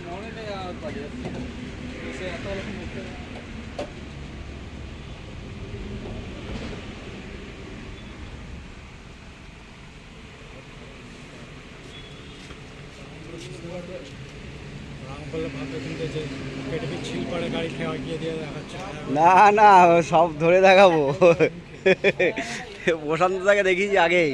মনে নেই আর বাজে সে এত মুখে না না সব ধরে দেখাবো প্রশান্ত দাকে দেখিয়েছি আগেই।